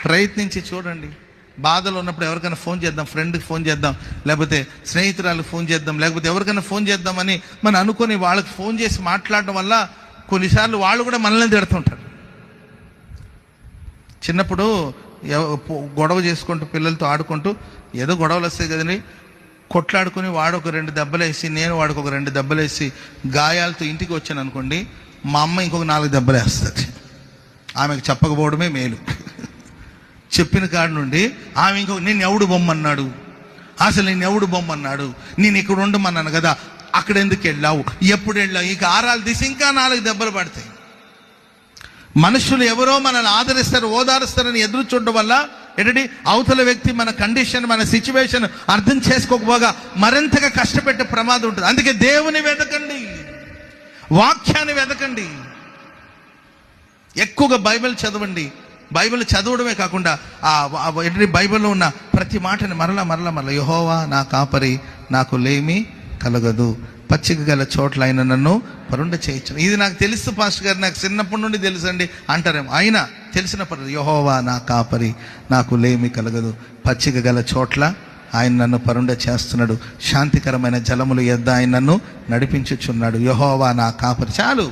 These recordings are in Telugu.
ప్రయత్నించి చూడండి. బాధలో ఉన్నప్పుడు ఎవరికైనా ఫోన్ చేద్దాం, ఫ్రెండ్కి ఫోన్ చేద్దాం, లేకపోతే స్నేహితురాలకు ఫోన్ చేద్దాం, లేకపోతే ఎవరికైనా ఫోన్ చేద్దామని మనం అనుకొని వాళ్ళకి ఫోన్ చేసి మాట్లాడడం వల్ల కొన్నిసార్లు వాళ్ళు కూడా మనల్ని తిడుతుంటారు. చిన్నప్పుడు గొడవ చేసుకుంటూ పిల్లలతో ఆడుకుంటూ ఏదో గొడవలు వస్తాయి కదండి, కొట్లాడుకుని వాడు ఒక 2 దెబ్బలు వేసి నేను వాడికి ఒక 2 దెబ్బలు వేసి గాయాలతో ఇంటికి వచ్చాను అనుకోండి, మా అమ్మ ఇంకొక 4 దెబ్బలు వేస్తుంది. ఆమెకు చెప్పకపోవడమే మేలు. చెప్పిన కాడి నుండి ఆమె ఇంకొక నేను ఎవడు బొమ్మన్నాడు, అసలు నేను ఎవడు బొమ్మన్నాడు, నేను ఇక్కడ ఉండమన్నాను కదా, అక్కడ ఎందుకు వెళ్ళావు, ఎప్పుడు వెళ్ళావు, ఇక ఆరాలు తీసి ఇంకా 4 దెబ్బలు పడతాయి. మనుషులు ఎవరో మనల్ని ఆదరిస్తారు, ఓదారుస్తారని ఎదురు చూడడం వల్ల ఏంటంటే అవతల వ్యక్తి మన కండిషన్, మన సిచ్యువేషన్ అర్థం చేసుకోకపోగా మరింతగా కష్టపెట్టే ప్రమాదం ఉంటుంది. అందుకే దేవుని వెతకండి, వాక్యాన్ని వెతకండి, ఎక్కువగా బైబిల్ చదవండి. బైబిల్ చదవడమే కాకుండా బైబిల్లో ఉన్న ప్రతి మాటని మరలా యెహోవా నా కాపరి, నాకు లేమి కలగదు, పచ్చిక గల చోట్ల ఆయన నన్ను పరుండ చేయించను. ఇది నాకు తెలుసు పాస్టర్ గారు, నాకు చిన్నప్పటి నుండి తెలుసు అండి అంటారేమో. అయినా తెలిసిన పర్లేదు. యెహోవా నా కాపరి, నాకు లేమి కలగదు, పచ్చిక గల చోట్ల ఆయన నన్ను పరుండ చేస్తున్నాడు, శాంతికరమైన జలములు యొద్ద ఆయన నన్ను నడిపించుచున్నాడు. యెహోవా నా కాపరి. చాలు,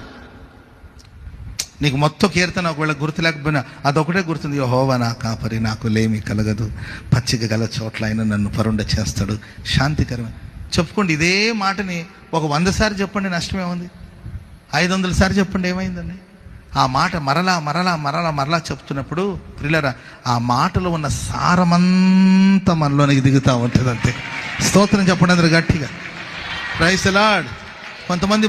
నీకు మొత్తం కీర్తన ఒకవేళ గుర్తు లేకపోయినా అదొకటే గుర్తుంది. యెహోవా నా కాపరి, నాకు లేమి కలగదు, పచ్చిక గల చోట్ల ఆయన నన్ను పరుండ చేస్తాడు, శాంతికరమైన. చెప్పుకోండి ఇదే మాటని ఒక 100 సార్లు చెప్పండి, నష్టమేముంది? 500 సార్లు చెప్పండి, ఏమైందండి? ఆ మాట మరలా చెప్తున్నప్పుడు ప్రియులారా, ఆ మాటలో ఉన్న సారమంతా మనలోనికి దిగుతూ ఉంటుంది. అంతే. స్తోత్రం చెప్పండి అందరూ గట్టిగా. Praise the Lord. కొంతమంది